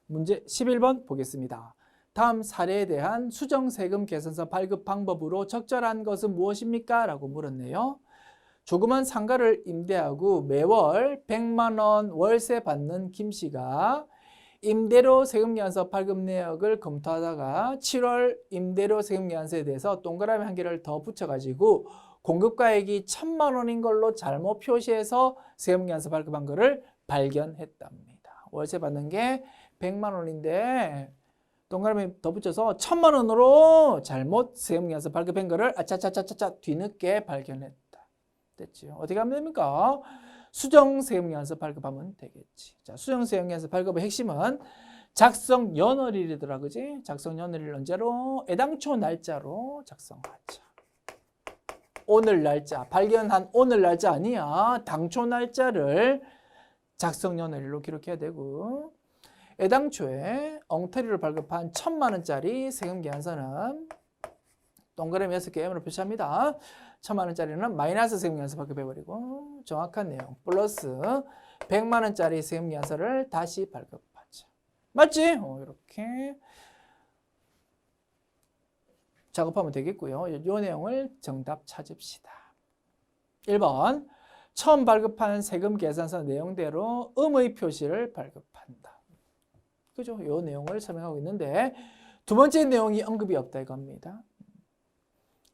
문제 11번 보겠습니다. 다음 사례에 대한 수정세금 계산서 발급 방법으로 적절한 것은 무엇입니까? 라고 물었네요. 조그만 상가를 임대하고 매월 100만 원 월세 받는 김 씨가 임대료 세금계산서 발급 내역을 검토하다가 7월 임대료 세금계산서에 대해서 동그라미 한 개를 더 붙여가지고 공급가액이 1,000만 원인 걸로 잘못 표시해서 세금계산서 발급한 것을 발견했답니다. 월세 받는 게 100만 원인데 동그라미 더 붙여서 1,000만 원으로 잘못 세금계산서 발급한 거를 아차차차차차 뒤늦게 발견했다. 됐죠? 어떻게 하면 됩니까? 수정 세금계산서 발급하면 되겠지. 자, 수정 세금계산서 발급의 핵심은 작성 연월일이더라, 그지? 작성 연월일 언제로? 애당초 날짜로 작성하자. 오늘 날짜, 발견한 오늘 날짜 아니야. 당초 날짜를 작성 연월일로 기록해야 되고. 애당초에 엉터리로 발급한 1,000만 원짜리 세금계산서는 동그라미 6개 M으로 표시합니다. 1,000만 원짜리는 마이너스 세금계산서 발급해버리고 정확한 내용 플러스 100만 원짜리 세금계산서를 다시 발급하자. 맞지? 이렇게 작업하면 되겠고요. 이 내용을 정답 찾읍시다. 1번 처음 발급한 세금계산서 내용대로 음의 표시를 발급한다. 그죠? 이 내용을 설명하고 있는데 두 번째 내용이 언급이 없다 이겁니다.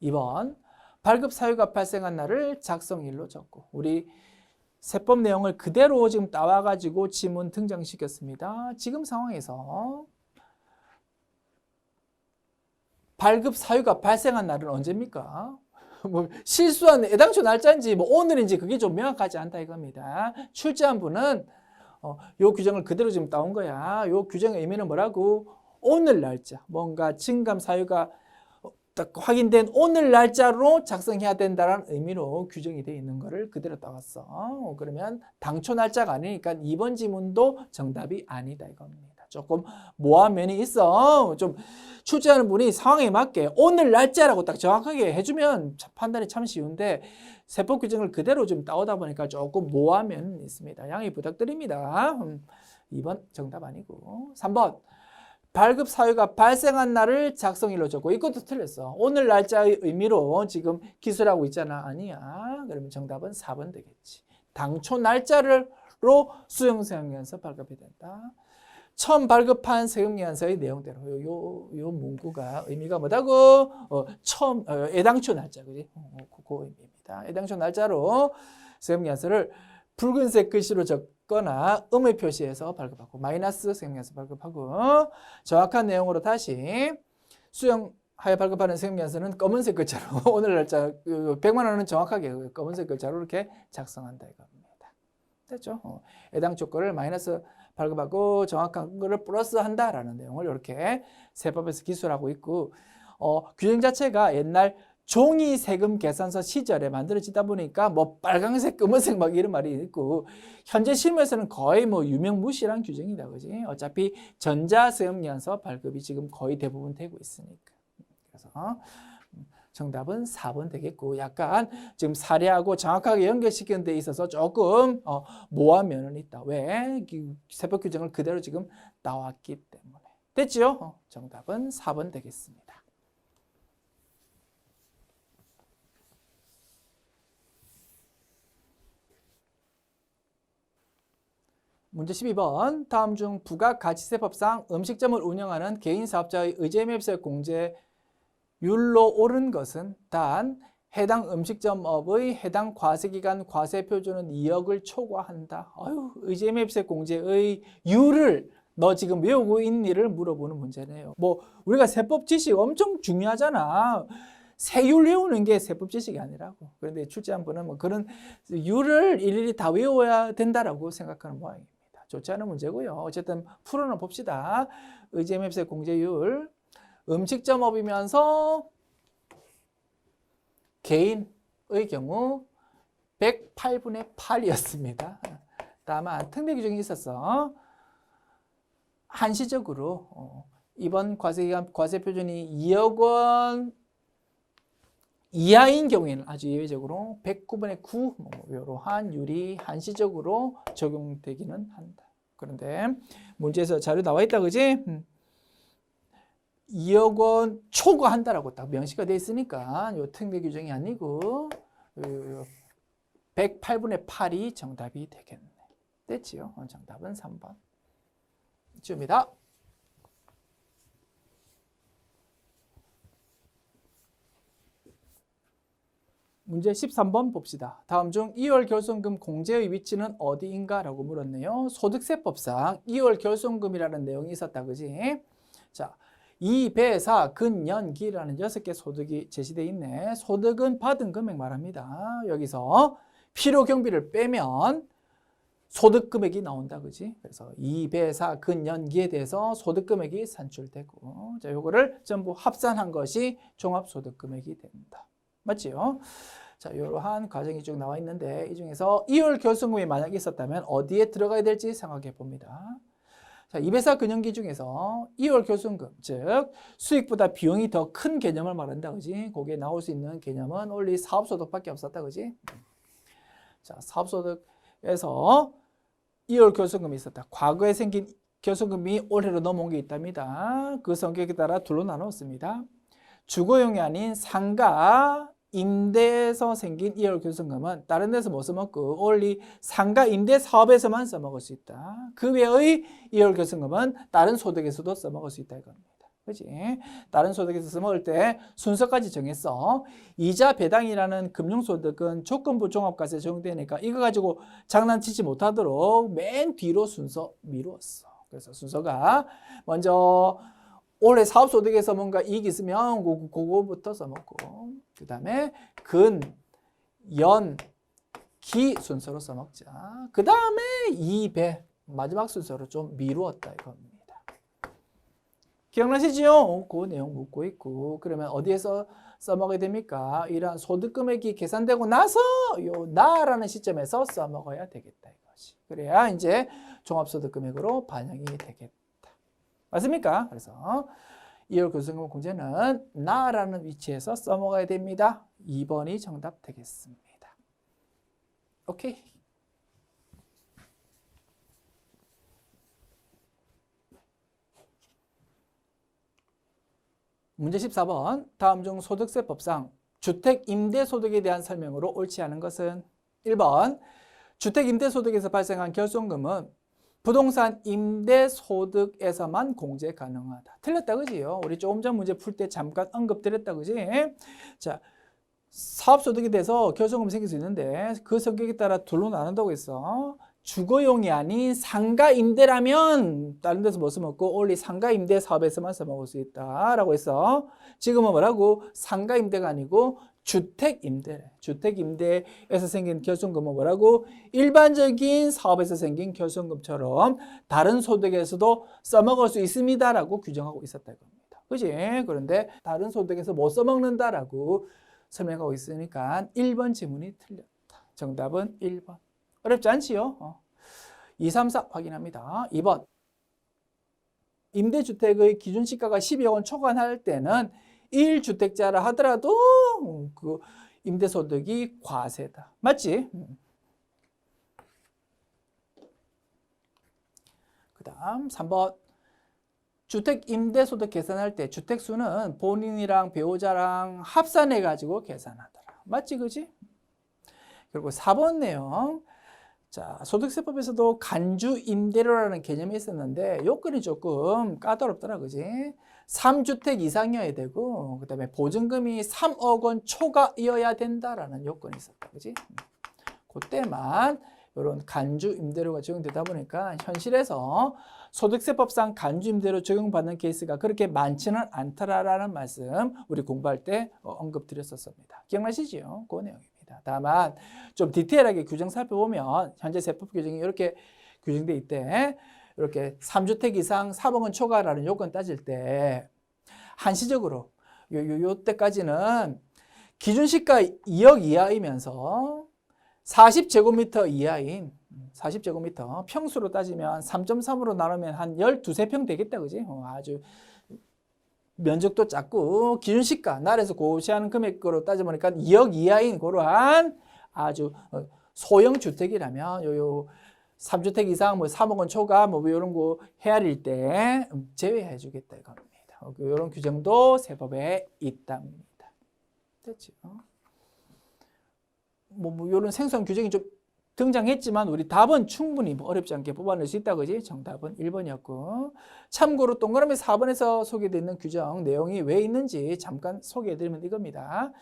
2번 발급 사유가 발생한 날을 작성일로 적고 우리 세법 내용을 그대로 지금 따와가지고 지문 등장시켰습니다. 지금 상황에서 발급 사유가 발생한 날은 언제입니까? 뭐 실수한 애당초 날짜인지 뭐 오늘인지 그게 좀 명확하지 않다 이겁니다. 출제한 분은 요 규정을 그대로 지금 따온 거야. 요 규정의 의미는 뭐라고? 오늘 날짜. 뭔가 증감 사유가 딱 확인된 오늘 날짜로 작성해야 된다는 의미로 규정이 되어 있는 거를 그대로 따왔어. 그러면 당초 날짜가 아니니까 2번 지문도 정답이 아니다 이겁니다. 조금 모호한 면이 있어. 좀 출제하는 분이 상황에 맞게 오늘 날짜라고 딱 정확하게 해주면 판단이 참 쉬운데 세법 규정을 그대로 좀 따오다 보니까 조금 모호한 면이 있습니다. 양해 부탁드립니다. 2번 정답 아니고 3번 발급 사유가 발생한 날을 작성일로 적고 이것도 틀렸어. 오늘 날짜의 의미로 지금 기술하고 있잖아. 아니야. 그러면 정답은 4번 되겠지. 당초 날짜로 수정 세금계산서 발급해야 된다. 처음 발급한 세금계산서의 내용대로 요 문구가 의미가 뭐다고? 처음 애당초 날짜 그지? 그 의미입니다. 애당초 날짜로 세금계산서를 붉은색 글씨로 적거나 음의 표시해서 발급하고 마이너스 세금계산서 발급하고 정확한 내용으로 다시 수정하여 발급하는 세금계산서는 검은색 글자로 오늘 날짜 100만 원은 정확하게 검은색 글자로 이렇게 작성한다 이겁니다. 됐죠? 애당초 거를 마이너스 발급하고 정확한 거를 플러스 한다라는 내용을 이렇게 세법에서 기술하고 있고 규정 자체가 옛날 종이 세금 계산서 시절에 만들어지다 보니까 뭐 빨강색, 검은색 막 이런 말이 있고 현재 실무에서는 거의 뭐 유명무실한 규정이다, 그지? 어차피 전자세금계산서 발급이 지금 거의 대부분 되고 있으니까. 그래서 정답은 4번 되겠고 약간 지금 사례하고 정확하게 연결시키는 데 있어서 조금 모호한 면은 있다. 왜? 세법 규정을 그대로 지금 나왔기 때문에. 됐죠? 정답은 4번 되겠습니다. 문제 12번. 다음 중 부가가치세법상 음식점을 운영하는 개인 사업자의 의제매입세 공제율로 옳은 것은 단 해당 음식점업의 해당 과세기간 과세표준은 2억을 초과한다. 아유, 의제매입세 공제의 율을 너 지금 외우고 있니를 물어보는 문제네요. 뭐 우리가 세법 지식 엄청 중요하잖아. 세율 외우는 게 세법 지식이 아니라고. 그런데 출제한분은 뭐 그런 율을 일일이 다 외워야 된다라고 생각하는 모양입니다. 좋지 않은 문제고요. 어쨌든 풀어는 봅시다. 의제매입세 공제율. 음식점업이면서 개인의 경우 108분의 8이었습니다. 다만 특례 규정이 있었어. 한시적으로 이번 과세기간 과세표준이 2억 원 이하인 경우에는 아주 예외적으로 109분의 9 이러한 율이 한시적으로 적용되기는 한다. 그런데 문제에서 자료 나와 있다, 그지? 2억 원 초과한다라고 딱 명시가 돼 있으니까 요 특례 규정이 아니고 108분의 8이 정답이 되겠네. 됐지요? 정답은 3번. 줍니다. 문제 13번 봅시다. 다음 중 2월 결손금 공제의 위치는 어디인가? 라고 물었네요. 소득세법상 2월 결손금이라는 내용이 있었다, 그지? 자, 이배사 근연기라는 6개 소득이 제시되어 있네. 소득은 받은 금액 말합니다. 여기서 필요경비를 빼면 소득금액이 나온다, 그지? 그래서 이배사 근연기에 대해서 소득금액이 산출되고, 자, 요거를 전부 합산한 것이 종합소득금액이 된다. 맞지요? 자, 이러한 과정이 쭉 나와 있는데 이 중에서 2월 결손금이 만약에 있었다면 어디에 들어가야 될지 생각해 봅니다. 자, 이배사 근연기 중에서 2월 결손금, 즉 수익보다 비용이 더 큰 개념을 말한다, 그지? 거기에 나올 수 있는 개념은 only 사업소득밖에 없었다, 그지? 자, 사업소득에서 2월 결손금이 있었다. 과거에 생긴 결손금이 올해로 넘어온 게 있답니다. 그 성격에 따라 둘로 나눴습니다. 주거용이 아닌 상가, 임대에서 생긴 2월 결손금은 다른 데서 못 써먹고 only 상가 임대 사업에서만 써먹을 수 있다. 그 외의 2월 결손금은 다른 소득에서도 써먹을 수 있다 이겁니다. 그렇지? 다른 소득에서 써먹을 때 순서까지 정했어. 이자 배당이라는 금융소득은 조건부 종합과세 적용되니까 이거 가지고 장난치지 못하도록 맨 뒤로 순서 미루었어. 그래서 순서가 먼저 올해 사업소득에서 뭔가 이익이 있으면 그거부터 써먹고, 그 다음에 근, 연, 기 순서로 써먹자. 그 다음에 2배 마지막 순서로 좀 미루었다 이겁니다. 기억나시죠? 그 내용 묻고 있고, 그러면 어디에서 써먹어야 됩니까? 이러한 소득금액이 계산되고 나서 요 나라는 시점에서 써먹어야 되겠다 이것이. 그래야 이제 종합소득금액으로 반영이 되겠다. 맞습니까? 그래서 2월 결손금 공제는 나라는 위치에서 써먹어야 됩니다. 2번이 정답 되겠습니다. 오케이. 문제 14번. 다음 중 소득세법상 주택임대소득에 대한 설명으로 옳지 않은 것은 1번. 주택임대소득에서 발생한 결손금은 부동산 임대소득에서만 공제 가능하다. 틀렸다, 그지요? 우리 조금 전 문제 풀 때 잠깐 언급드렸다, 그지? 자, 사업소득에 대해서 결손금이 생길 수 있는데 그 성격에 따라 둘로 나눈다고 했어. 주거용이 아닌 상가임대라면 다른 데서 못 써먹고 only 상가임대 사업에서만 써먹을 수 있다라고 했어. 지금은 뭐라고? 상가임대가 아니고 주택임대. 주택임대에서 생긴 결손금은 뭐라고? 일반적인 사업에서 생긴 결손금처럼 다른 소득에서도 써먹을 수 있습니다라고 규정하고 있었다 이겁니다. 그지? 그런데 다른 소득에서 못 써먹는다라고 설명하고 있으니까 1번 지문이 틀렸다. 정답은 1번. 어렵지 않지요? 2, 3, 4 확인합니다. 2번. 임대주택의 기준시가가 12억 원 초과할 때는 1주택자라 하더라도 그 임대소득이 과세다. 맞지? 그 다음 3번. 주택 임대소득 계산할 때 주택수는 본인이랑 배우자랑 합산해가지고 계산하더라. 맞지, 그지? 그리고 4번 내용. 자, 소득세법에서도 간주임대료라는 개념이 있었는데 요건이 조금 까다롭더라, 그지? 3주택 이상이어야 되고 그다음에 보증금이 3억 원 초과이어야 된다라는 요건이 있었다, 그지? 그때만 이런 간주임대료가 적용되다 보니까 현실에서 소득세법상 간주임대료 적용받는 케이스가 그렇게 많지는 않더라라는 말씀 우리 공부할 때 언급드렸었습니다. 기억나시죠? 그 내용입니다. 다만 좀 디테일하게 규정 살펴보면 현재 세법 규정이 이렇게 규정돼 있대. 이렇게 3주택 이상 3억 원 초과라는 요건 따질 때 한시적으로 요때까지는 기준시가 2억 이하이면서 40제곱미터 이하인 40제곱미터 평수로 따지면 3.3으로 나누면 한 12~13평 되겠다, 그지? 아주 면적도 작고 기준시가 나라에서 고시하는 금액으로 따져보니까 2억 이하인 그러한 아주 소형 주택이라면 요 3주택 이상 뭐 3억 원 초과 뭐 이런 거 헤아릴 때 제외해 주겠다 이겁니다. 이런 규정도 세법에 있답니다. 됐죠? 뭐 이런 생소한 규정이 좀 등장했지만 우리 답은 충분히 어렵지 않게 뽑아낼 수 있다, 그지? 정답은 1번이었고 참고로 동그라미 4번에서 소개되어 있는 규정 내용이 왜 있는지 잠깐 소개해드리면 이겁니다.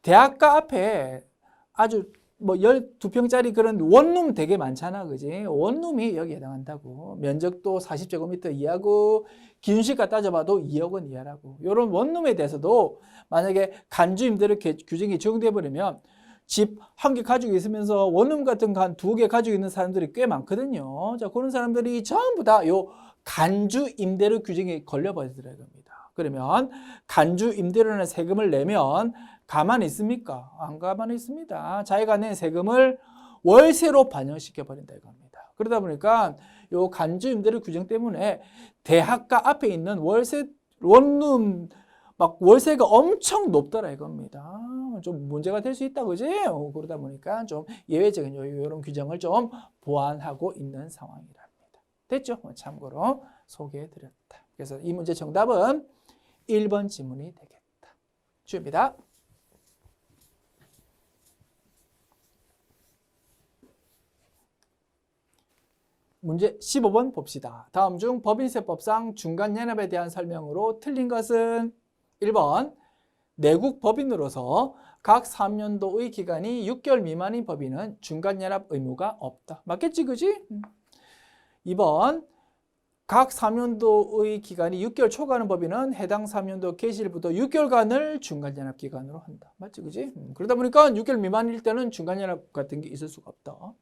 대학가 앞에 아주 뭐 12평짜리 그런 원룸 되게 많잖아, 그지? 원룸이 여기에 해당한다고. 면적도 40제곱미터 이하고 기준시가 따져봐도 2억 원 이하라고. 이런 원룸에 대해서도 만약에 간주임대료 규정이 적용돼 버리면 집 한 개 가지고 있으면서 원룸 같은 거 한 2개 가지고 있는 사람들이 꽤 많거든요. 자, 그런 사람들이 전부 다 요 간주임대료 규정에 걸려버리더라고요. 겁니다. 그러면 간주임대료라는 세금을 내면 가만히 있습니까? 안 가만히 있습니다. 자기가 낸 세금을 월세로 반영시켜 버린다 이겁니다. 그러다 보니까 요 간주임대료 규정 때문에 대학가 앞에 있는 월세 원룸 막 월세가 엄청 높더라 이겁니다. 좀 문제가 될 수 있다, 그지? 그러다 보니까 좀 예외적인 이런 규정을 좀 보완하고 있는 상황이랍니다. 됐죠? 참고로 소개해드렸다. 그래서 이 문제 정답은 1번 지문이 되겠다. 주입니다. 문제 15번 봅시다. 다음 중 법인세법상 중간연합에 대한 설명으로 틀린 것은 1번 내국 법인으로서 각 3년도의 기간이 6개월 미만인 법인은 중간연합 의무가 없다. 맞겠지, 그지? 2번 각 3년도의 기간이 6개월 초과하는 법인은 해당 3년도 개시일부터 6개월간을 중간연합 기간으로 한다. 맞지, 그지? 그러다 보니까 6개월 미만일 때는 중간연합 같은 게 있을 수가 없다.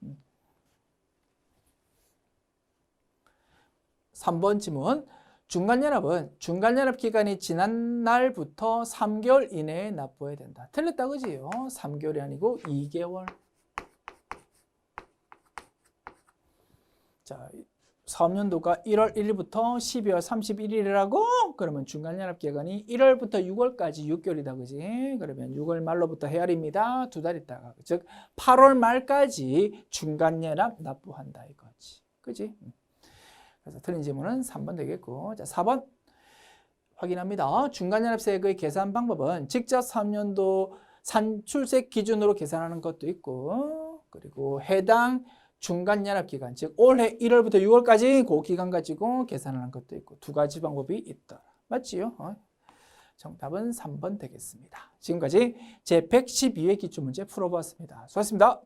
3번 지문. 중간연합은 중간연합 기간이 지난 날부터 3개월 이내에 납부해야 된다. 틀렸다, 그지요? 3개월이 아니고 2개월. 자, 사업연도가 1월 1일부터 12월 31일이라고? 그러면 중간연합 기간이 1월부터 6월까지 6개월이다, 그지? 그러면 6월 말로부터 해야입니다. 2달 있다가. 즉, 8월 말까지 중간연합 납부한다, 이거지. 그지? 그래서 틀린 질문은 3번 되겠고. 자, 4번 확인합니다. 중간연합세액의 계산 방법은 직접 3년도 산출세 기준으로 계산하는 것도 있고, 그리고 해당 중간연합기간, 즉 올해 1월부터 6월까지 그 기간 가지고 계산하는 것도 있고 두 가지 방법이 있다. 맞지요? 정답은 3번 되겠습니다. 지금까지 제112회 기출문제 풀어보았습니다. 수고하셨습니다.